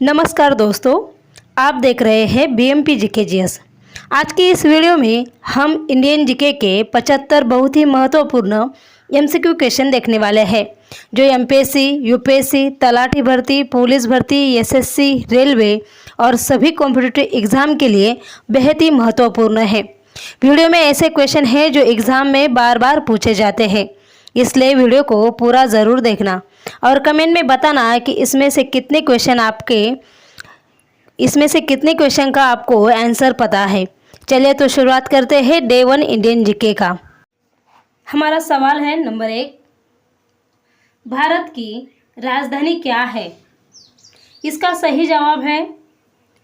नमस्कार दोस्तों, आप देख रहे हैं बीएमपी जीके जीएस। आज की इस वीडियो में हम इंडियन जीके के 75 बहुत ही महत्वपूर्ण एमसीक्यू क्वेश्चन देखने वाले हैं जो एमपीएससी, यूपीएससी, तलाठी भर्ती, पुलिस भर्ती, एसएससी, रेलवे और सभी कॉम्पिटिटिव एग्ज़ाम के लिए बेहद ही महत्वपूर्ण है। वीडियो में ऐसे क्वेश्चन हैं जो एग्ज़ाम में बार बार पूछे जाते हैं, इसलिए वीडियो को पूरा ज़रूर देखना और कमेंट में बताना कि इसमें से कितने क्वेश्चन का आपको आंसर पता है। चलिए तो शुरुआत करते हैं डे 1 इंडियन जीके का। हमारा सवाल है नंबर 1, भारत की राजधानी क्या है? इसका सही जवाब है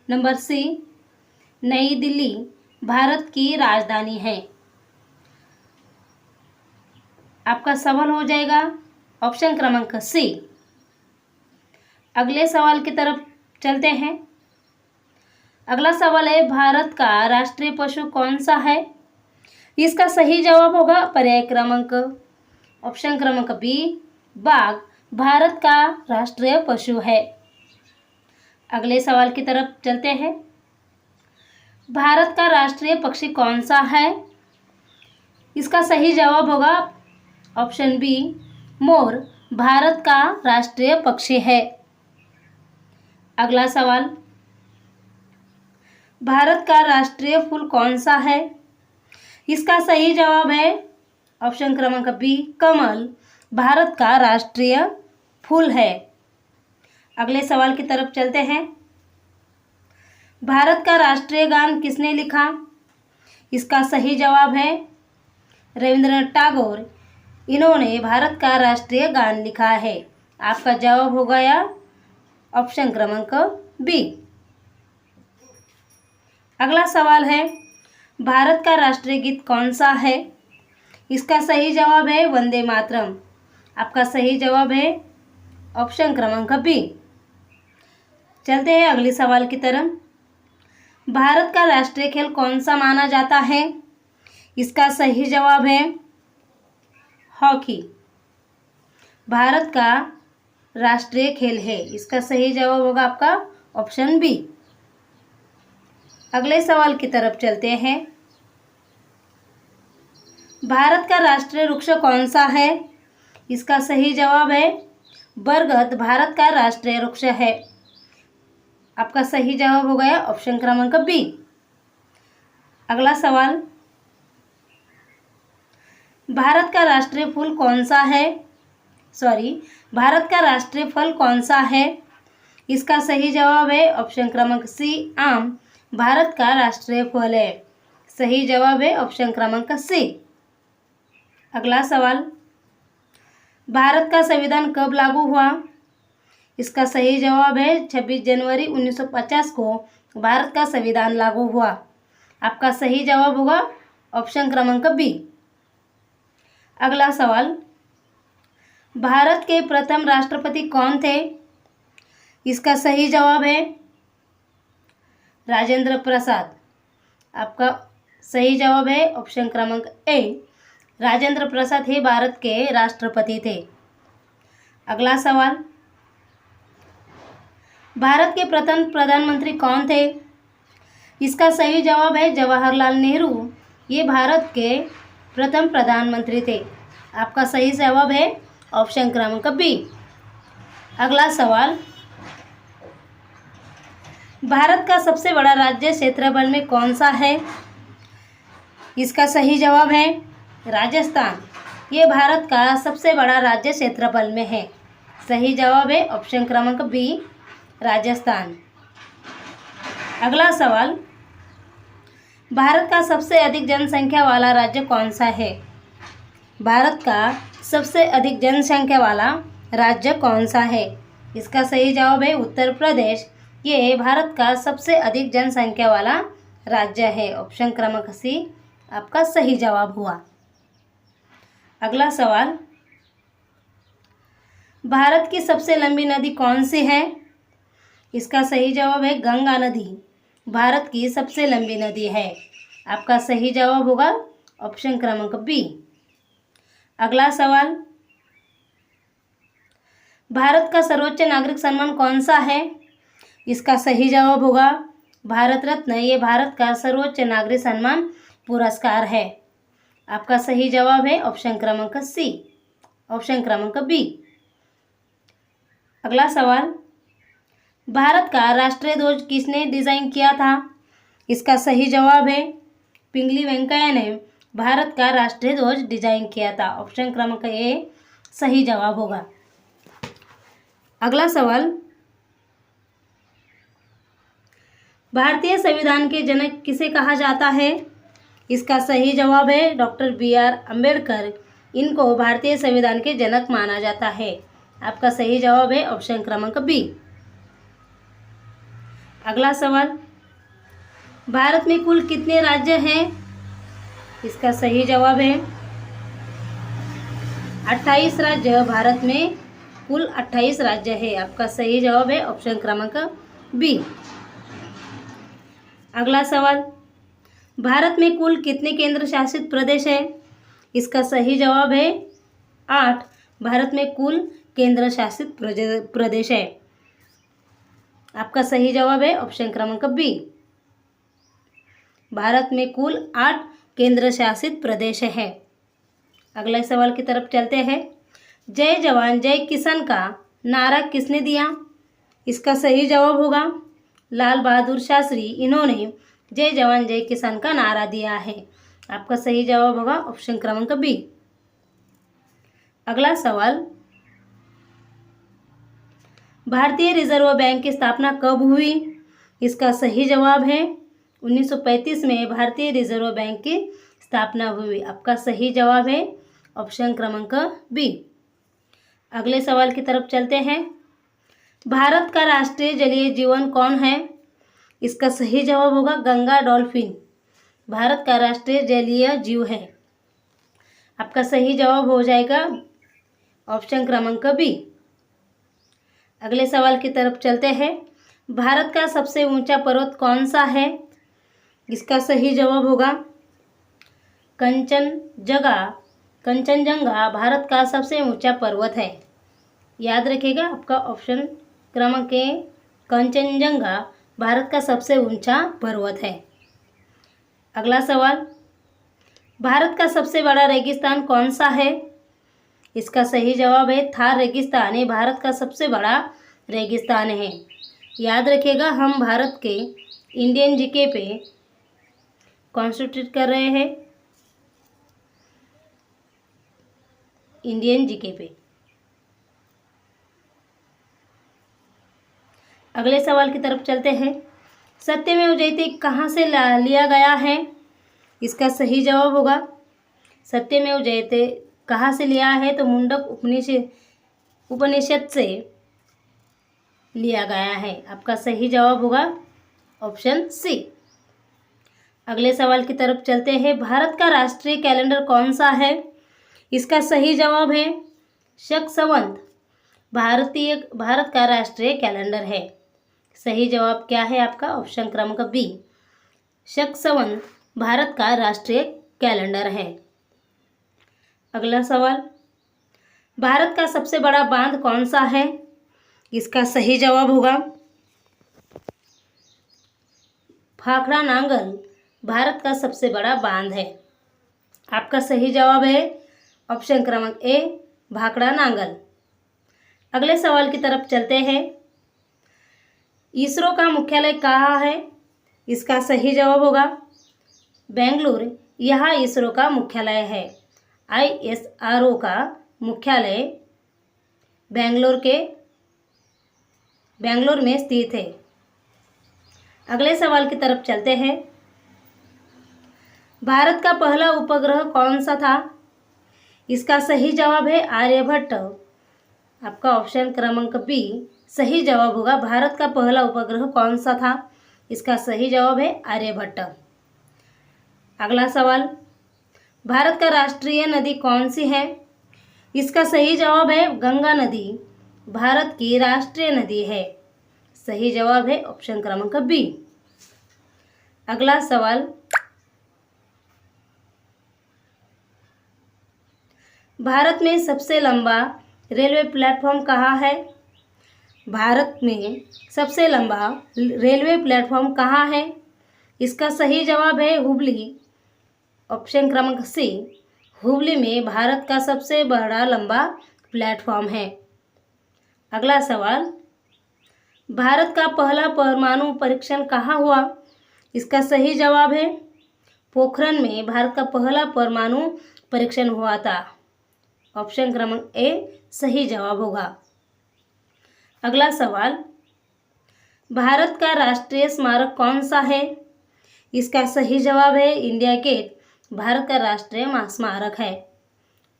नंबर सी, नई दिल्ली भारत की राजधानी है। आपका सवाल हो जाएगा ऑप्शन क्रमांक सी। अगले सवाल की तरफ चलते हैं। अगला सवाल है, भारत का राष्ट्रीय पशु कौन सा है? इसका सही जवाब होगा पर्याय क्रमांक ऑप्शन क्रमांक बी, बाघ भारत का राष्ट्रीय पशु है। अगले सवाल की तरफ चलते हैं। भारत का राष्ट्रीय पक्षी कौन सा है? इसका सही जवाब होगा ऑप्शन बी, मोर भारत का राष्ट्रीय पक्षी है। अगला सवाल, भारत का राष्ट्रीय फूल कौन सा है? इसका सही जवाब है ऑप्शन क्रमांक बी, कमल भारत का राष्ट्रीय फूल है। अगले सवाल की तरफ चलते हैं। भारत का राष्ट्रीय गान किसने लिखा? इसका सही जवाब है रविंद्रनाथ टैगोर। इन्होंने भारत का राष्ट्रीय गान लिखा है। आपका जवाब हो गया ऑप्शन क्रमांक बी। अगला सवाल है, भारत का राष्ट्रीय गीत कौन सा है? इसका सही जवाब है वंदे मातरम। आपका सही जवाब है ऑप्शन क्रमांक बी। चलते हैं अगले सवाल की तरफ। भारत का राष्ट्रीय खेल कौन सा माना जाता है? इसका सही जवाब है हॉकी। भारत का राष्ट्रीय खेल है। इसका सही जवाब होगा आपका ऑप्शन बी। अगले सवाल की तरफ चलते हैं। भारत का राष्ट्रीय वृक्ष कौन सा है? इसका सही जवाब है बरगद भारत का राष्ट्रीय वृक्ष है। आपका सही जवाब हो गया ऑप्शन क्रमांक बी। अगला सवाल, भारत का राष्ट्रीय फूल कौन सा है? भारत का राष्ट्रीय फल कौन सा है? इसका सही जवाब है ऑप्शन क्रमांक सी, आम भारत का राष्ट्रीय फल है। सही जवाब है ऑप्शन क्रमांक सी। अगला सवाल, भारत का संविधान कब लागू हुआ? इसका सही जवाब है 26 जनवरी 1950 को भारत का संविधान लागू हुआ। आपका सही जवाब होगा ऑप्शन क्रमांक बी। अगला सवाल, भारत के प्रथम राष्ट्रपति कौन थे? इसका सही जवाब है राजेंद्र प्रसाद। आपका सही जवाब है ऑप्शन क्रमांक ए, राजेंद्र प्रसाद ही भारत के राष्ट्रपति थे। अगला सवाल, भारत के प्रथम प्रधानमंत्री कौन थे? इसका सही जवाब है जवाहरलाल नेहरू। ये भारत के प्रथम प्रधानमंत्री थे। आपका सही जवाब है ऑप्शन क्रमांक बी। अगला सवाल, भारत का सबसे बड़ा राज्य क्षेत्रफल में कौन सा है? इसका सही जवाब है राजस्थान। ये भारत का सबसे बड़ा राज्य क्षेत्रफल में है। सही जवाब है ऑप्शन क्रमांक बी, राजस्थान। अगला सवाल, भारत का सबसे अधिक जनसंख्या वाला राज्य कौन सा है? भारत का सबसे अधिक जनसंख्या वाला राज्य कौन सा है? इसका सही जवाब है उत्तर प्रदेश। ये भारत का सबसे अधिक जनसंख्या वाला राज्य है। ऑप्शन क्रमांक सी आपका सही जवाब हुआ। अगला सवाल, भारत की सबसे लंबी नदी कौन सी है? इसका सही जवाब है गंगा नदी। भारत की सबसे लंबी नदी है। आपका सही जवाब होगा ऑप्शन क्रमांक बी। अगला सवाल, भारत का सर्वोच्च नागरिक सम्मान कौन सा है? इसका सही जवाब होगा भारत रत्न। ये भारत का सर्वोच्च नागरिक सम्मान पुरस्कार है। आपका सही जवाब है ऑप्शन क्रमांक सी, ऑप्शन क्रमांक बी। अगला सवाल, भारत का राष्ट्रीय ध्वज किसने डिजाइन किया था? इसका सही जवाब है पिंगली वेंकैया ने भारत का राष्ट्रीय ध्वज डिजाइन किया था। ऑप्शन क्रमांक ए सही जवाब होगा। अगला सवाल, भारतीय संविधान के जनक किसे कहा जाता है? इसका सही जवाब है डॉक्टर बी.आर. अम्बेडकर। इनको भारतीय संविधान के जनक माना जाता है। आपका सही जवाब है ऑप्शन क्रमांक बी। अगला सवाल, भारत में कुल कितने राज्य हैं? इसका सही जवाब है 28 राज्य। भारत में कुल 28 राज्य है। आपका सही जवाब है ऑप्शन क्रमांक बी। अगला सवाल, भारत में कुल कितने केंद्र शासित प्रदेश है? इसका सही जवाब है 8। भारत में कुल केंद्र शासित प्रदेश है। आपका सही जवाब है ऑप्शन क्रमांक बी। भारत में कुल 8 केंद्र शासित प्रदेश है। अगले सवाल की तरफ चलते हैं। जय जवान जय किसान का नारा किसने दिया? इसका सही जवाब होगा लाल बहादुर शास्त्री। इन्होंने जय जवान जय किसान का नारा दिया है। आपका सही जवाब होगा ऑप्शन क्रमांक बी। अगला सवाल, भारतीय रिजर्व बैंक की स्थापना कब हुई? इसका सही जवाब है 1935 में भारतीय रिजर्व बैंक की स्थापना हुई। आपका सही जवाब है ऑप्शन क्रमांक बी। अगले सवाल की तरफ चलते हैं। भारत का राष्ट्रीय जलीय जीवन कौन है? इसका सही जवाब होगा गंगा डॉल्फिन। भारत का राष्ट्रीय जलीय जीव है। आपका सही जवाब हो जाएगा ऑप्शन क्रमांक बी। अगले सवाल की तरफ चलते हैं। भारत का सबसे ऊंचा पर्वत कौन सा है? इसका सही जवाब होगा कंचनजंगा भारत का सबसे ऊंचा पर्वत है। याद रखिएगा आपका ऑप्शन क्रमांक ए कंचनजंगा भारत का सबसे ऊंचा पर्वत है। अगला सवाल, भारत का सबसे बड़ा रेगिस्तान कौन सा है? इसका सही जवाब है थार रेगिस्तान। ये भारत का सबसे बड़ा रेगिस्तान है। याद रखिएगा हम भारत के इंडियन जीके पे कॉन्सेंट्रेट कर रहे हैं, इंडियन जीके पे। अगले सवाल की तरफ चलते हैं। सत्यमेव जयते कहाँ से लिया गया है? इसका सही जवाब होगा सत्यमेव जयते कहाँ से लिया है? तो मुंडक उपनिषद से लिया गया है। आपका सही जवाब होगा ऑप्शन सी। अगले सवाल की तरफ चलते हैं। भारत का राष्ट्रीय कैलेंडर कौन सा है? इसका सही जवाब है शक संवत। भारत का राष्ट्रीय कैलेंडर है। सही जवाब क्या है आपका? ऑप्शन क्रमांक बी शक संवत भारत का राष्ट्रीय कैलेंडर है। अगला सवाल, भारत का सबसे बड़ा बांध कौन सा है? इसका सही जवाब होगा भाखड़ा नांगल भारत का सबसे बड़ा बांध है। आपका सही जवाब है ऑप्शन क्रमांक ए भाखड़ा नांगल। अगले सवाल की तरफ चलते हैं। इसरो का मुख्यालय कहाँ है? इसका सही जवाब होगा बेंगलुरु। यह इसरो का मुख्यालय है। ISRO का मुख्यालय बेंगलुरु में स्थित है। अगले सवाल की तरफ चलते हैं। भारत का पहला उपग्रह कौन सा था? इसका सही जवाब है आर्यभट्ट। आपका ऑप्शन क्रमांक बी सही जवाब होगा। भारत का पहला उपग्रह कौन सा था? इसका सही जवाब है आर्यभट्ट। अगला सवाल, भारत का राष्ट्रीय नदी कौन सी है? इसका सही जवाब है गंगा नदी। भारत की राष्ट्रीय नदी है। सही जवाब है ऑप्शन क्रमांक बी। अगला सवाल, भारत में सबसे लंबा रेलवे प्लेटफॉर्म कहाँ है? भारत में सबसे लंबा रेलवे प्लेटफॉर्म कहाँ है? इसका सही जवाब है हुबली। ऑप्शन क्रमांक सी, हुबली में भारत का सबसे बड़ा लंबा प्लेटफॉर्म है। अगला सवाल, भारत का पहला परमाणु परीक्षण कहाँ हुआ? इसका सही जवाब है पोखरण में भारत का पहला परमाणु परीक्षण हुआ था। ऑप्शन क्रमांक ए सही जवाब होगा। अगला सवाल, भारत का राष्ट्रीय स्मारक कौन सा है? इसका सही जवाब है इंडिया गेट भारत का राष्ट्रीय स्मारक है।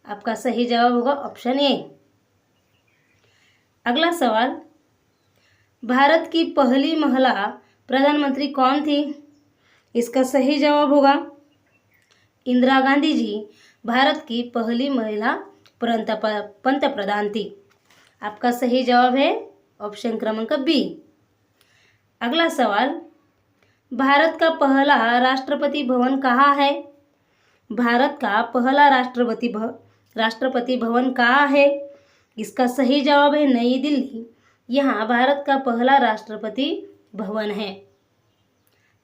आपका सही जवाब होगा ऑप्शन ए। अगला सवाल, भारत की पहली महिला प्रधानमंत्री कौन थी? इसका सही जवाब होगा इंदिरा गांधी जी भारत की पहली महिला पंतप्रधान थी। आपका सही जवाब है ऑप्शन क्रमांक बी। अगला सवाल, भारत का पहला राष्ट्रपति भवन कहाँ है? भारत का पहला राष्ट्रपति भवन कहाँ है? इसका सही जवाब है नई दिल्ली। यहाँ भारत का पहला राष्ट्रपति भवन है।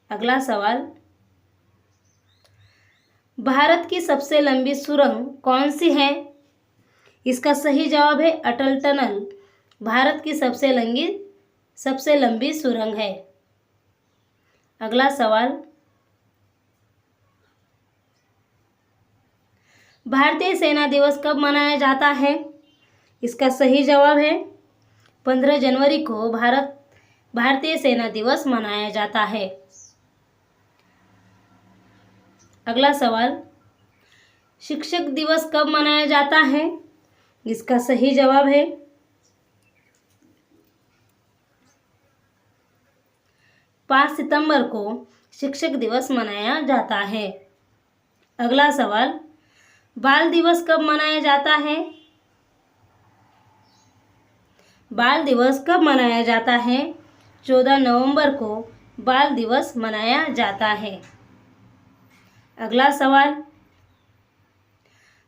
अगला सवाल, भारत की सबसे लंबी सुरंग कौन सी है? इसका सही जवाब है अटल टनल भारत की सबसे लंबी सुरंग है। अगला सवाल, भारतीय सेना दिवस कब मनाया जाता है? इसका सही जवाब है 15 जनवरी को भारतीय सेना दिवस मनाया जाता है। अगला सवाल, शिक्षक दिवस कब मनाया जाता है? इसका सही जवाब है 5 सितंबर को शिक्षक दिवस मनाया जाता है। अगला सवाल, बाल दिवस कब मनाया जाता है? बाल दिवस कब मनाया जाता है? 14 नवंबर को बाल दिवस मनाया जाता है। अगला सवाल,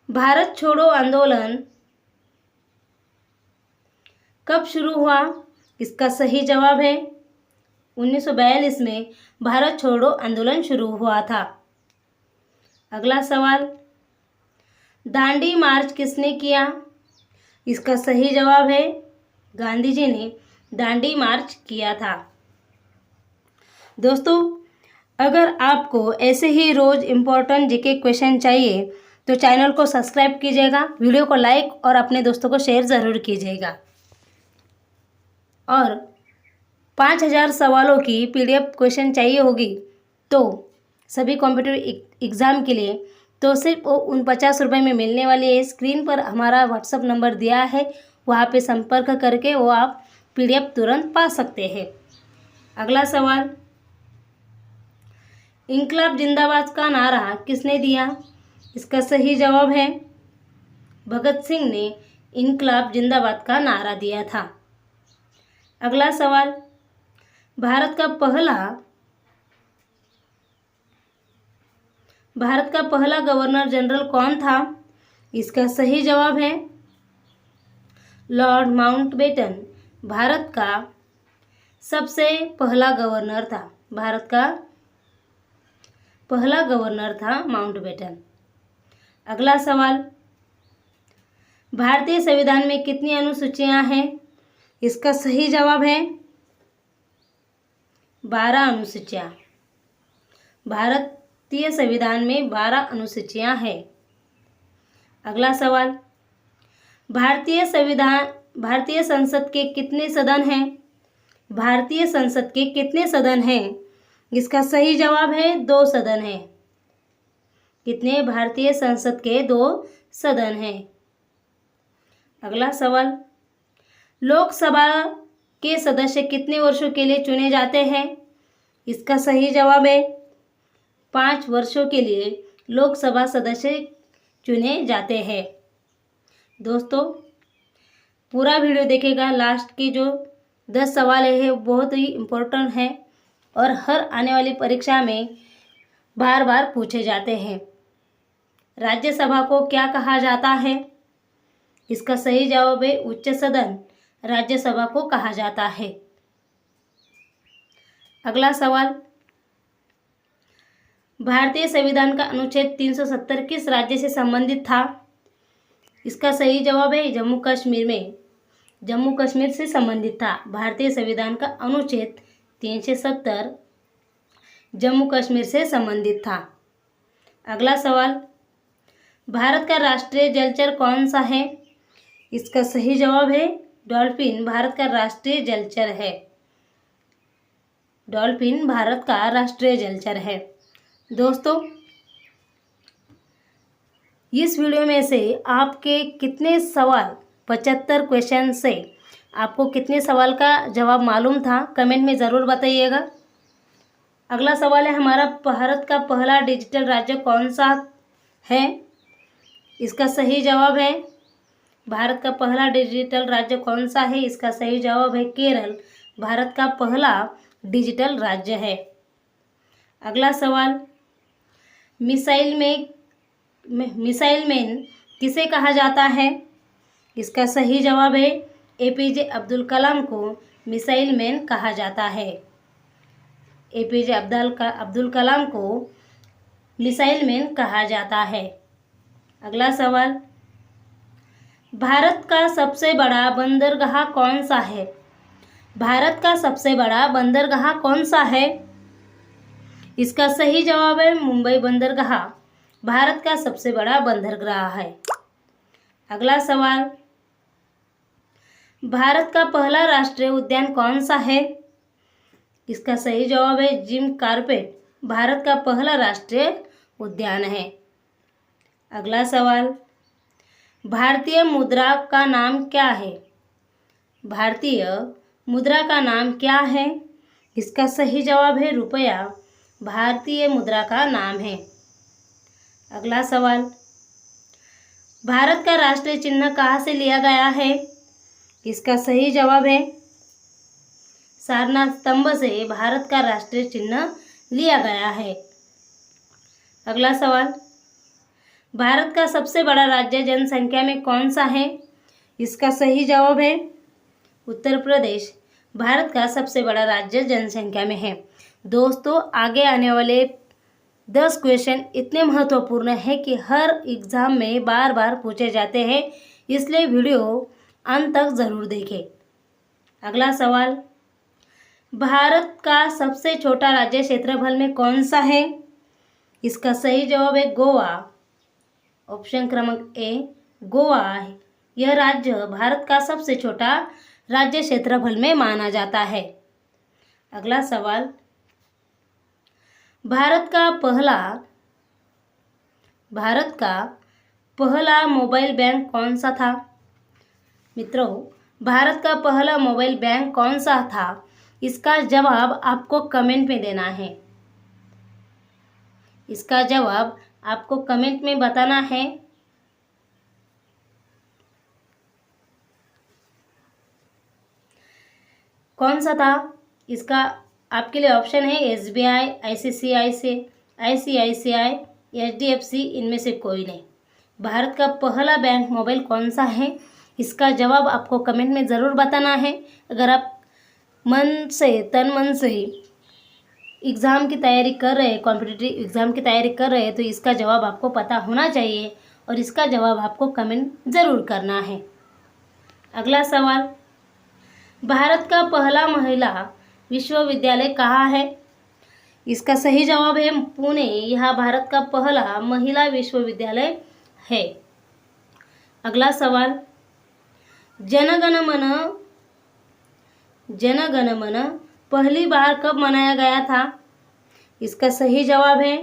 भारत छोड़ो आंदोलन कब शुरू हुआ? इसका सही जवाब है 1942 में भारत छोड़ो आंदोलन शुरू हुआ था। अगला सवाल, दांडी मार्च किसने किया? इसका सही जवाब है गांधी जी ने दांडी मार्च किया था। दोस्तों, अगर आपको ऐसे ही रोज़ इम्पोर्टेंट जीके क्वेश्चन चाहिए तो चैनल को सब्सक्राइब कीजिएगा, वीडियो को लाइक और अपने दोस्तों को शेयर ज़रूर कीजिएगा। और 5000 सवालों की PDF क्वेश्चन चाहिए होगी तो सभी कॉम्पिटिटिव एग्ज़ाम के लिए तो सिर्फ वो 49 रुपये में मिलने वाली है। स्क्रीन पर हमारा व्हाट्सअप नंबर दिया है, वहाँ पे संपर्क करके वो आप PDF तुरंत पा सकते हैं। अगला सवाल, इंकलाब जिंदाबाद का नारा किसने दिया? इसका सही जवाब है भगत सिंह ने इंकलाब जिंदाबाद का नारा दिया था। अगला सवाल, भारत का पहला गवर्नर जनरल कौन था? इसका सही जवाब है लॉर्ड माउंटबेटन भारत का सबसे पहला गवर्नर था। भारत का पहला गवर्नर था माउंटबेटन। अगला सवाल, भारतीय संविधान में कितनी अनुसूचियां हैं? इसका सही जवाब है 12 अनुसूचियां। भारतीय संविधान में 12 अनुसूचियां हैं। अगला सवाल, भारतीय संसद के कितने सदन हैं? भारतीय संसद के कितने सदन हैं? इसका सही जवाब है 2 सदन हैं। कितने? भारतीय संसद के 2 सदन हैं। अगला सवाल, लोकसभा के सदस्य कितने वर्षों के लिए चुने जाते हैं? इसका सही जवाब है 5 वर्षों के लिए लोकसभा सदस्य चुने जाते हैं। दोस्तों, पूरा वीडियो देखेगा। लास्ट की जो 10 सवाल है बहुत ही इम्पोर्टेंट है और हर आने वाली परीक्षा में बार बार पूछे जाते हैं। राज्यसभा को क्या कहा जाता है? इसका सही जवाब है उच्च सदन। राज्यसभा को कहा जाता है? अगला सवाल, भारतीय संविधान का अनुच्छेद 370 किस राज्य से संबंधित था? इसका सही जवाब है जम्मू कश्मीर में, जम्मू कश्मीर से संबंधित था। भारतीय संविधान का अनुच्छेद 370 जम्मू कश्मीर से संबंधित था। अगला सवाल, भारत का राष्ट्रीय जलचर कौन सा है? इसका सही जवाब है डॉल्फिन भारत का राष्ट्रीय जलचर है। डॉल्फिन भारत का राष्ट्रीय जलचर है। दोस्तों, इस वीडियो में से आपके कितने सवाल, 75 क्वेश्चन से आपको कितने सवाल का जवाब मालूम था, कमेंट में ज़रूर बताइएगा। अगला सवाल है हमारा, भारत का पहला डिजिटल राज्य कौन सा है? इसका सही जवाब है, भारत का पहला डिजिटल राज्य कौन सा है? इसका सही जवाब है केरल भारत का पहला डिजिटल राज्य है। अगला सवाल, मिसाइल मैन किसे कहा जाता है? इसका सही जवाब है एपीजे अब्दुल कलाम को मिसाइल मैन कहा जाता है। एपीजे अब्दुल कलाम को मिसाइल मैन कहा जाता है। अगला सवाल, भारत का सबसे बड़ा बंदरगाह कौन सा है? भारत का सबसे बड़ा बंदरगाह कौन सा है? इसका सही जवाब है मुंबई बंदरगाह भारत का सबसे बड़ा बंदरगाह है। अगला सवाल, भारत का पहला राष्ट्रीय उद्यान कौन सा है? इसका सही जवाब है जिम कॉर्बेट भारत का पहला राष्ट्रीय उद्यान है। अगला सवाल, भारतीय मुद्रा का नाम क्या है? भारतीय मुद्रा का नाम क्या है? इसका सही जवाब है रुपया भारतीय मुद्रा का नाम है। अगला सवाल, भारत का राष्ट्रीय चिन्ह कहाँ से लिया गया है? इसका सही जवाब है सारनाथ स्तंभ से भारत का राष्ट्रीय चिन्ह लिया गया है। अगला सवाल, भारत का सबसे बड़ा राज्य जनसंख्या में कौन सा है? इसका सही जवाब है उत्तर प्रदेश भारत का सबसे बड़ा राज्य जनसंख्या में है। दोस्तों, आगे आने वाले 10 क्वेश्चन इतने महत्वपूर्ण है कि हर एग्ज़ाम में बार बार पूछे जाते हैं, इसलिए वीडियो अंत तक ज़रूर देखें। अगला सवाल, भारत का सबसे छोटा राज्य क्षेत्रफल में कौन सा है? इसका सही जवाब है गोवा। ऑप्शन क्रमांक ए गोवा है। यह राज्य भारत का सबसे छोटा राज्य क्षेत्रफल में माना जाता है। अगला सवाल, भारत का पहला मोबाइल बैंक कौन सा था? मित्रों, भारत का पहला मोबाइल बैंक कौन सा था? इसका जवाब आपको कमेंट में देना है। इसका जवाब आपको कमेंट में बताना है। कौन सा था? इसका आपके लिए ऑप्शन है एसबीआई, आईसीआईसीआई, एचडीएफसी, इनमें से कोई नहीं। भारत का पहला बैंक मोबाइल कौन सा है? इसका जवाब आपको कमेंट में ज़रूर बताना है। अगर आप तन मन से एग्ज़ाम की तैयारी कर रहे हैं, कॉम्पिटिटिव एग्ज़ाम की तैयारी कर रहे हैं, तो इसका जवाब आपको पता होना चाहिए और इसका जवाब आपको कमेंट ज़रूर करना है। अगला सवाल, भारत का पहला महिला विश्वविद्यालय कहाँ है? इसका सही जवाब है पुणे। यह भारत का पहला महिला विश्वविद्यालय है। अगला सवाल, जनगण मन पहली बार कब मनाया गया था? इसका सही जवाब है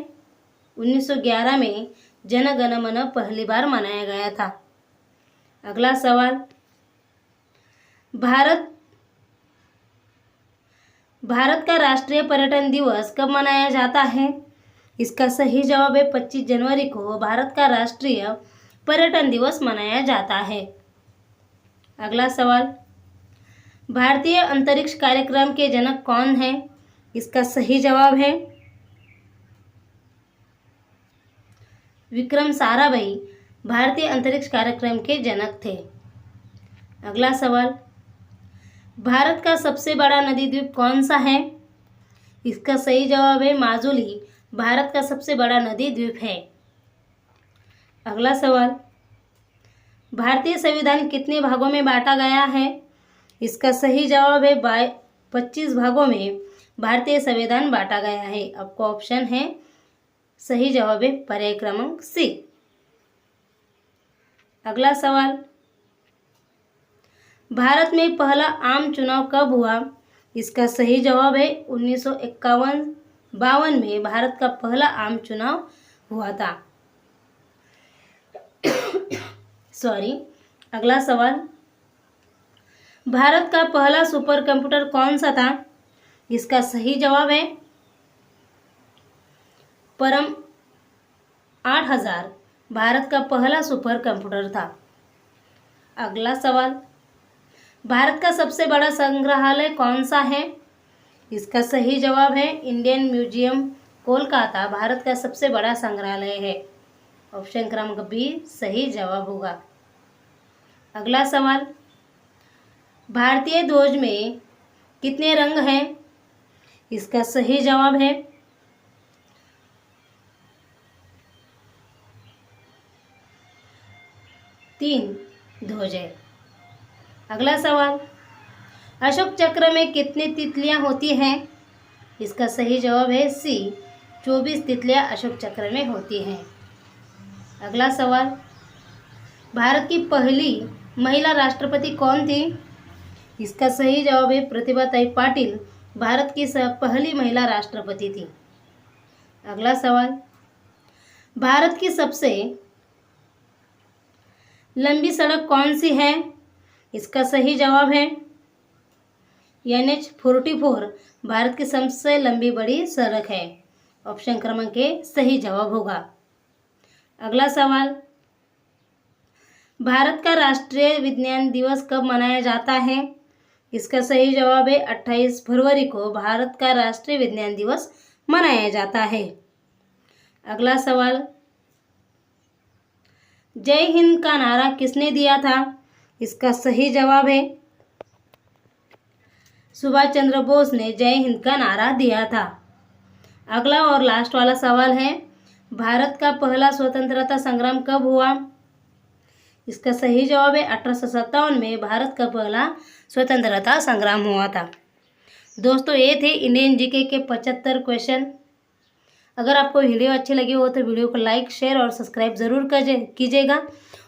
1911 में जनगण मन पहली बार मनाया गया था। अगला सवाल, भारत का राष्ट्रीय पर्यटन दिवस कब मनाया जाता है? इसका सही जवाब है 25 जनवरी को भारत का राष्ट्रीय पर्यटन दिवस मनाया जाता है। अगला सवाल, भारतीय अंतरिक्ष कार्यक्रम के जनक कौन है? इसका सही जवाब है विक्रम साराभाई भारतीय अंतरिक्ष कार्यक्रम के जनक थे। अगला सवाल, भारत का सबसे बड़ा नदी द्वीप कौन सा है? इसका सही जवाब है माजुली, भारत का सबसे बड़ा नदी द्वीप है। अगला सवाल, भारतीय संविधान कितने भागों में बांटा गया है? इसका सही जवाब है 25 भागों में भारतीय संविधान बांटा गया है। आपको ऑप्शन है, सही जवाब है पर्याय क्रमांक सी। अगला सवाल, भारत में पहला आम चुनाव कब हुआ? इसका सही जवाब है 1951-52 में भारत का पहला आम चुनाव हुआ था। अगला सवाल, भारत का पहला सुपर कंप्यूटर कौन सा था? इसका सही जवाब है परम 8000, भारत का पहला सुपर कंप्यूटर था। अगला सवाल, भारत का सबसे बड़ा संग्रहालय कौन सा है? इसका सही जवाब है इंडियन म्यूजियम कोलकाता, भारत का सबसे बड़ा संग्रहालय है। ऑप्शन क्रमांक बी सही जवाब होगा। अगला सवाल, भारतीय ध्वज में कितने रंग हैं? इसका सही जवाब है 3 ध्वज है। अगला सवाल, अशोक चक्र में कितनी तितलियां होती हैं? इसका सही जवाब है सी 24 तितलियां अशोक चक्र में होती हैं। अगला सवाल, भारत की पहली महिला राष्ट्रपति कौन थी? इसका सही जवाब है प्रतिभाताई पाटिल, भारत की पहली महिला राष्ट्रपति थी। अगला सवाल, भारत की सबसे लंबी सड़क कौन सी है? इसका सही जवाब है NH-44, भारत की सबसे लंबी बड़ी सड़क है। ऑप्शन क्रमांक ए सही जवाब होगा। अगला सवाल, भारत का राष्ट्रीय विज्ञान दिवस कब मनाया जाता है? इसका सही जवाब है 28 फरवरी को भारत का राष्ट्रीय विज्ञान दिवस मनाया जाता है। अगला सवाल, जय हिंद का नारा किसने दिया था? इसका सही जवाब है सुभाष चंद्र बोस ने जय हिंद का नारा दिया था। अगला और लास्ट वाला सवाल है, भारत का पहला स्वतंत्रता संग्राम कब हुआ? इसका सही जवाब है 1857 में भारत का पहला स्वतंत्रता संग्राम हुआ था। दोस्तों, ये थे इंडियन जीके के 75 क्वेश्चन। अगर आपको वीडियो अच्छी लगी हो तो वीडियो को लाइक, शेयर और सब्सक्राइब ज़रूर कीजिएगा।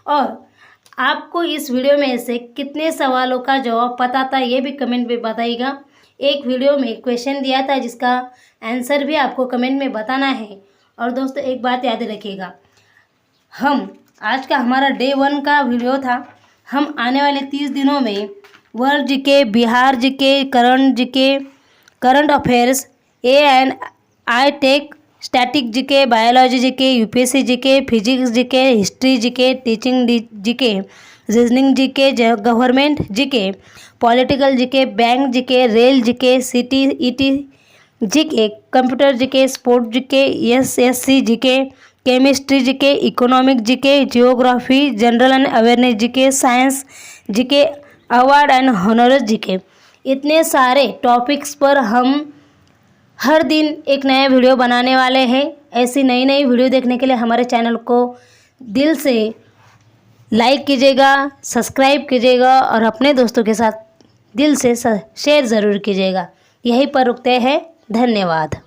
और आपको इस वीडियो में से कितने सवालों का जवाब पता था ये भी कमेंट में बताइएगा। एक वीडियो में क्वेश्चन दिया था जिसका आंसर भी आपको कमेंट में बताना है। और दोस्तों, एक बात याद रखिएगा, आज का हमारा डे 1 का वीडियो था। हम आने वाले 30 दिनों में world GK, Bihar GK, current affairs, AI tech, static GK, biology GK, UPSC GK, physics GK, history GK, teaching GK, reasoning GK, government GK, political GK, bank GK, rail GK, CTET GK, computer GK, sport GK, SSC GK, chemistry GK, economic GK, geography, general and awareness GK, science GK, award and honours GK, इतने सारे topics पर हम हर दिन एक नया video बनाने वाले हैं। ऐसी नई नई वीडियो देखने के लिए हमारे चैनल को दिल से लाइक कीजिएगा, सब्सक्राइब कीजिएगा और अपने दोस्तों के साथ दिल से शेयर ज़रूर कीजिएगा। यहीं पर रुकते हैं। धन्यवाद।